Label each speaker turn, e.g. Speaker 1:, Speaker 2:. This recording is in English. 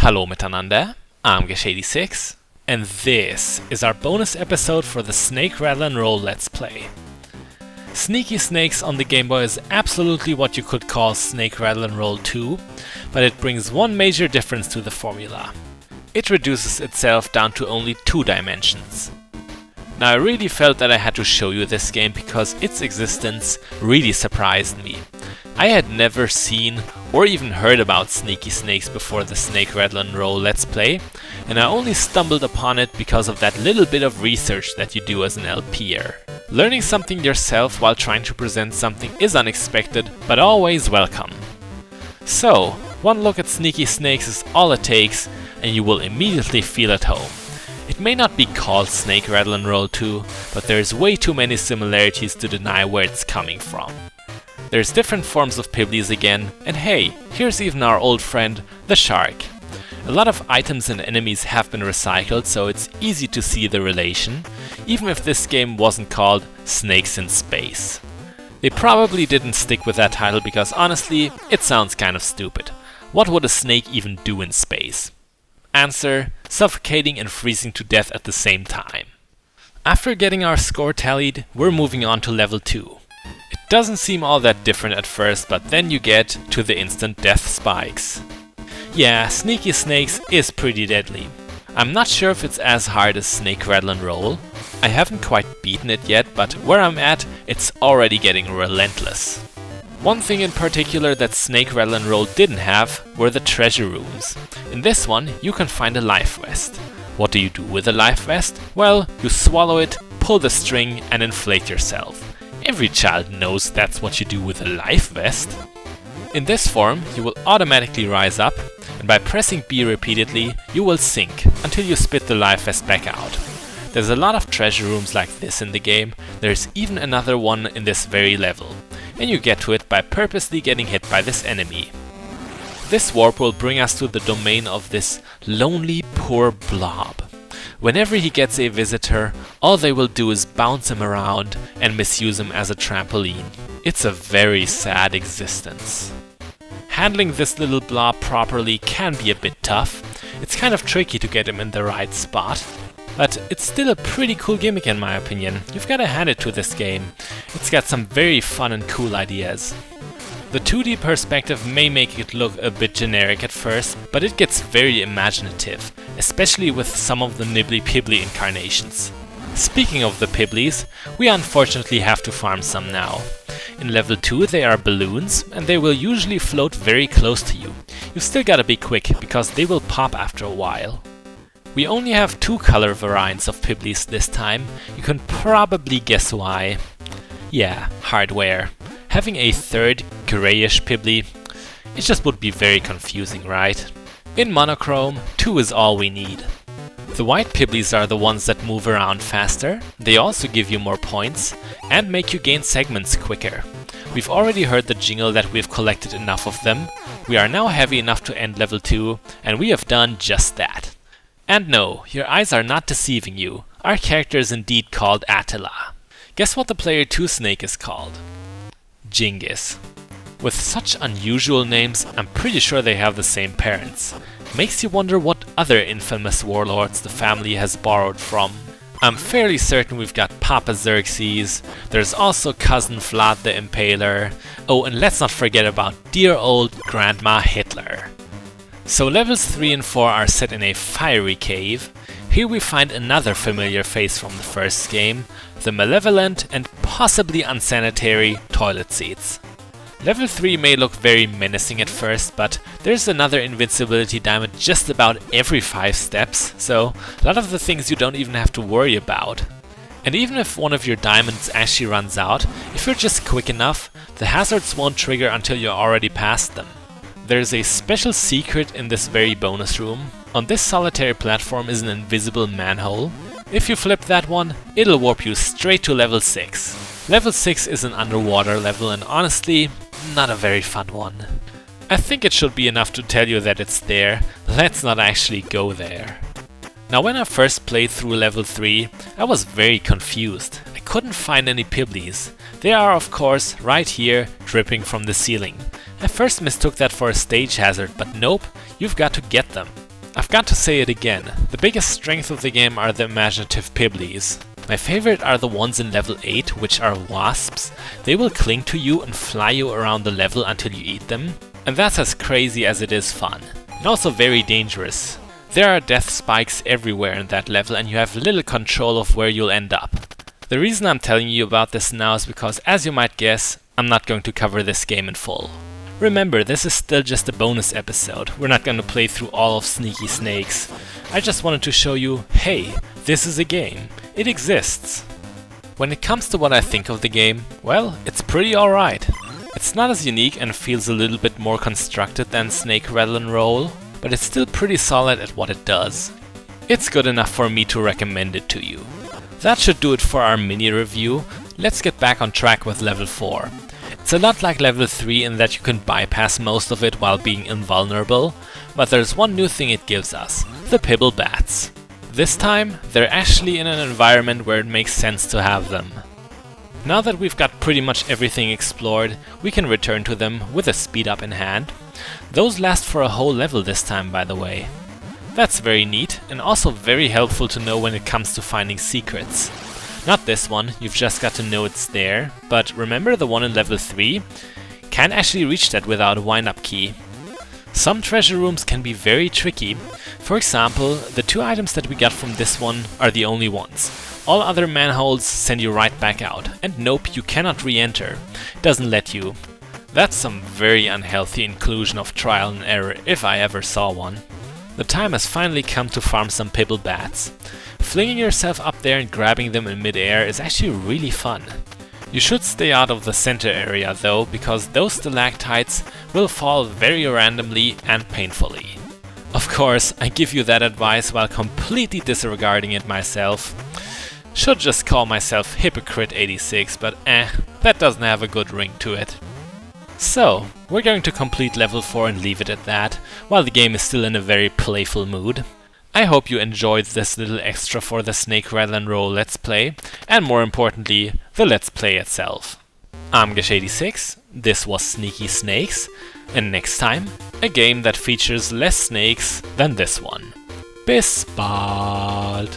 Speaker 1: Hallo miteinander, I'm Gesh86, and this is our bonus episode for the Snake Rattle and Roll Let's Play. Sneaky Snakes on the Game Boy is absolutely what you could call Snake Rattle and Roll 2, but it brings one major difference to the formula. It reduces itself down to only 2 dimensions. Now I really felt that I had to show you this game because its existence really surprised me. I had never seen or even heard about Sneaky Snakes before the Snake Rattle and Roll Let's Play, and I only stumbled upon it because of that little bit of research that you do as an LPer. Learning something yourself while trying to present something is unexpected, but always welcome. So, one look at Sneaky Snakes is all it takes, and you will immediately feel at home. It may not be called Snake Rattle and Roll 2, but there's way too many similarities to deny where it's coming from. There's different forms of Pibblies again, and hey, here's even our old friend, the shark. A lot of items and enemies have been recycled, so it's easy to see the relation, even if this game wasn't called Snakes in Space. They probably didn't stick with that title because honestly, it sounds kind of stupid. What would a snake even do in space? Answer: suffocating and freezing to death at the same time. After getting our score tallied, we're moving on to level 2. It doesn't seem all that different at first, but then you get to the instant death spikes. Yeah, Sneaky Snakes is pretty deadly. I'm not sure if it's as hard as Snake Rattle and Roll. I haven't quite beaten it yet, but where I'm at, it's already getting relentless. One thing in particular that Snake Rattle and Roll didn't have were the treasure rooms. In this one, you can find a life vest. What do you do with a life vest? Well, you swallow it, pull the string, and inflate yourself. Every child knows that's what you do with a life vest. In this form, you will automatically rise up, and by pressing B repeatedly, you will sink until you spit the life vest back out. There's a lot of treasure rooms like this in the game. There's even another one in this very level, and you get to it by purposely getting hit by this enemy. This warp will bring us to the domain of this lonely poor blob. Whenever he gets a visitor, all they will do is bounce him around and misuse him as a trampoline. It's a very sad existence. Handling this little blob properly can be a bit tough. It's kind of tricky to get him in the right spot. But it's still a pretty cool gimmick in my opinion. You've gotta hand it to this game. It's got some very fun and cool ideas. The 2D perspective may make it look a bit generic at first, but it gets very imaginative, especially with some of the nibbly-pibbly incarnations. Speaking of the Pibblies, we unfortunately have to farm some now. In level 2 they are balloons, and they will usually float very close to you. You still gotta be quick, because they will pop after a while. We only have 2 color variants of Pibblies this time. You can probably guess why. Yeah, hardware. Having a third grayish Pibbly, it just would be very confusing, right? In monochrome, 2 is all we need. The white Pibblies are the ones that move around faster. They also give you more points and make you gain segments quicker. We've already heard the jingle that we've collected enough of them. We are now heavy enough to end level 2, and we have done just that. And no, your eyes are not deceiving you. Our character is indeed called Attila. Guess what the player 2 snake is called? Genghis. With such unusual names, I'm pretty sure they have the same parents. Makes you wonder what other infamous warlords the family has borrowed from. I'm fairly certain we've got Papa Xerxes, there's also cousin Vlad the Impaler, oh, and let's not forget about dear old Grandma Hitler. So levels 3 and 4 are set in a fiery cave. Here we find another familiar face from the first game, the malevolent and possibly unsanitary toilet seats. Level 3 may look very menacing at first, but there's another invincibility diamond just about every 5 steps, so a lot of the things you don't even have to worry about. And even if one of your diamonds actually runs out, if you're just quick enough, the hazards won't trigger until you're already past them. There's a special secret in this very bonus room. On this solitary platform is an invisible manhole. If you flip that one, it'll warp you straight to level 6. Level 6 is an underwater level and honestly, not a very fun one. I think it should be enough to tell you that it's there. Let's not actually go there. Now when I first played through level 3, I was very confused. I couldn't find any Pibblies. They are of course right here, dripping from the ceiling. I first mistook that for a stage hazard, but nope, you've got to get them. I've got to say it again, the biggest strength of the game are the imaginative pibblies. My favorite are the ones in level 8, which are wasps. They will cling to you and fly you around the level until you eat them. And that's as crazy as it is fun. And also very dangerous. There are death spikes everywhere in that level and you have little control of where you'll end up. The reason I'm telling you about this now is because, as you might guess, I'm not going to cover this game in full. Remember, this is still just a bonus episode. We're not going to play through all of Sneaky Snakes. I just wanted to show you, hey, this is a game. It exists. When it comes to what I think of the game, well, it's pretty alright. It's not as unique and feels a little bit more constructed than Snake Rattle and Roll, but it's still pretty solid at what it does. It's good enough for me to recommend it to you. That should do it for our mini review. Let's get back on track with level 4. It's a lot like level 3 in that you can bypass most of it while being invulnerable, but there's one new thing it gives us, the Pibble Bats. This time, they're actually in an environment where it makes sense to have them. Now that we've got pretty much everything explored, we can return to them with a speed up in hand. Those last for a whole level this time, by the way. That's very neat, and also very helpful to know when it comes to finding secrets. Not this one, you've just got to know it's there, but remember the one in level 3? Can't actually reach that without a wind-up key. Some treasure rooms can be very tricky. For example, the 2 items that we got from this one are the only ones. All other manholes send you right back out, and nope, you cannot re-enter. It doesn't let you. That's some very unhealthy inclusion of trial and error, if I ever saw one. The time has finally come to farm some Pibble Bats. Flinging yourself up there and grabbing them in mid-air is actually really fun. You should stay out of the center area though, because those stalactites will fall very randomly and painfully. Of course, I give you that advice while completely disregarding it myself. Should just call myself Hypocrite 86, but that doesn't have a good ring to it. So, we're going to complete level 4 and leave it at that, while the game is still in a very playful mood. I hope you enjoyed this little extra for the Snake Rattle and Roll Let's Play, and more importantly, the Let's Play itself. I'm Gash86, this was Sneaky Snakes, and next time, a game that features less snakes than this one. Bis bald!